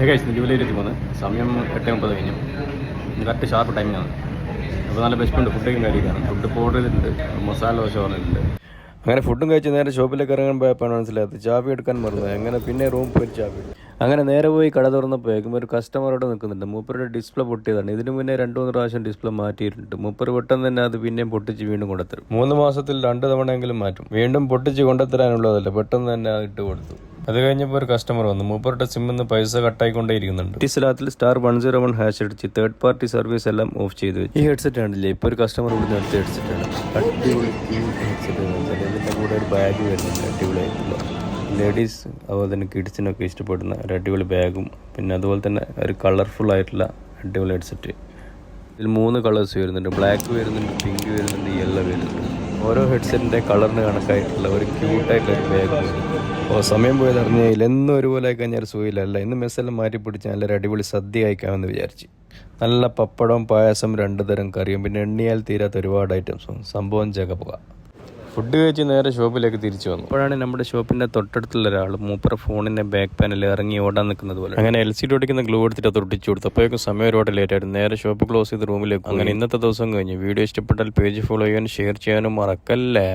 ഏകദേശം ജൂലൈ 23 സമയം 8:30 കഴിഞ്ഞു. കറക്റ്റ് ഷാർപ്പ് ടൈമിങ്ങാണ്. അപ്പോൾ നല്ല ബെസ്റ്റുണ്ട്. ഫുഡൊക്കെ കാര്യമാണ്. ഫുഡ് ഇപ്പോൾ ഓർഡർ ചെയ്തിട്ടുണ്ട്. മസാല ദോശ പറഞ്ഞിട്ടുണ്ട്. അങ്ങനെ ഫുഡും കഴിച്ച് നേരെ ഷോപ്പിലേക്ക് ഇറങ്ങാൻ പോയപ്പോഴാണ് മനസ്സിലായത് ചാവി എടുക്കാൻ മറന്നു. അങ്ങനെ പിന്നെ റൂം പോയി ചാവി എടുത്തു. അങ്ങനെ നേരെ പോയി കട തുറന്നപ്പോഴേക്കും ഒരു കസ്റ്റമറോട് നിൽക്കുന്നുണ്ട്. മൂപ്പരുടെ ഡിസ്പ്ലേ പൊട്ടിയതാണ്. ഇതിന് മുന്നേ 2-3 പ്രാവശ്യം ഡിസ്പ്ലേ മാറ്റിയിട്ടുണ്ട്. മൂപ്പർ പെട്ടെന്ന് തന്നെ അത് പിന്നെയും പൊട്ടിച്ച് വീണ്ടും കൊണ്ടുത്തരും. 3 മാസത്തിൽ 2 തവണയെങ്കിലും മാറ്റും. വീണ്ടും പൊട്ടിച്ച് കൊണ്ടുത്തരാനുള്ളതല്ല, പെട്ടെന്ന് തന്നെ അത് ഇട്ട് കൊടുത്തു. അത് കഴിഞ്ഞപ്പോൾ ഒരു കസ്റ്റമർ വന്നു. മൂപ്പരുടെ സിമ്മിൽ നിന്ന് പൈസ കട്ടായിക്കൊണ്ടേയിരിക്കുന്നുണ്ട്. ടിസ്ലാത്തിൽ *101# അടിച്ച് തേർഡ് പാർട്ടി സർവീസ് എല്ലാം ഓഫ് ചെയ്തു വെച്ചു. ഈ ഹെഡ്സെറ്റ് ആണല്ലേ ഇപ്പോൾ ഒരു കസ്റ്റമർ ഇവിടുന്ന് എടുത്ത ഹെഡ്സെറ്റാണ്. അടിപൊളി ഹെഡ്സെറ്റ്. ഇതിൻ്റെ കൂടെ ഒരു ബാഗ് വരുന്നുണ്ട്, അടിപൊളിയായിട്ടുള്ള. ലേഡീസ് അതുപോലെ തന്നെ കിഡ്സിനൊക്കെ ഇഷ്ടപ്പെടുന്ന ഒരു അടിപൊളി ബാഗും പിന്നെ അതുപോലെ തന്നെ ഒരു കളർഫുൾ ആയിട്ടുള്ള അടിപൊളി ഹെഡ്സെറ്റ്. ഇതിൽ 3 കളേഴ്സ് വരുന്നുണ്ട്. ബ്ലാക്ക് വരുന്നുണ്ട്, പിങ്ക് വരുന്നുണ്ട്, യെല്ലോ വരുന്നുണ്ട്. ഓരോ ഹെഡ്സെറ്റിൻ്റെ കളറിന് കണക്കായിട്ടുള്ള ഒരു ക്യൂട്ടായിട്ടുള്ള ഒരു ബാഗ് വരുന്നുണ്ട്. അപ്പോൾ സമയം പോയത് അറിഞ്ഞാൽ എന്നും ഒരുപോലെ കഴിഞ്ഞാൽ ഒരു സുഖമില്ല. ഇന്ന് മെസ്സെല്ലാം മാറ്റി പിടിച്ച് നല്ലൊരു അടിപൊളി സദ്യ കഴിക്കാമെന്ന് വിചാരിച്ച്. നല്ല പപ്പടം, പായസം, 2 തരം കറിയും പിന്നെ എണ്ണിയാൽ തീരാത്ത ഒരുപാട് ഐറ്റംസും. സംഭവം ജഗപുക. ഫുഡ് കഴിച്ച് നേരെ ഷോപ്പിലേക്ക് തിരിച്ചു വന്നു. അപ്പോഴാണ് നമ്മുടെ ഷോപ്പിൻ്റെ തൊട്ടടുത്തുള്ള ഒരാൾ മൂപ്പറ ഫോണിൻ്റെ ബാക്ക് പാനൽ ഇറങ്ങി ഓടാൻ നിൽക്കുന്നത് പോലെ. അങ്ങനെ LCD ഒട്ടിക്കുന്ന ഗ്ലൂ എടുത്തിട്ട് അത് ഒട്ടിച്ചു കൊടുത്തു. അപ്പോഴേക്കും സമയം ഒരുപാട് ലേറ്റ് ആയിരുന്നു. നേരെ ഷോപ്പ് ക്ലോസ് ചെയ്ത് റൂമിലേക്ക്. അങ്ങനെ ഇന്നത്തെ ദിവസം കഴിഞ്ഞു. വീഡിയോ ഇഷ്ടപ്പെട്ടാൽ പേജ് ഫോളോ ചെയ്യാനും ഷെയർ ചെയ്യാനും മറക്കല്ലേ.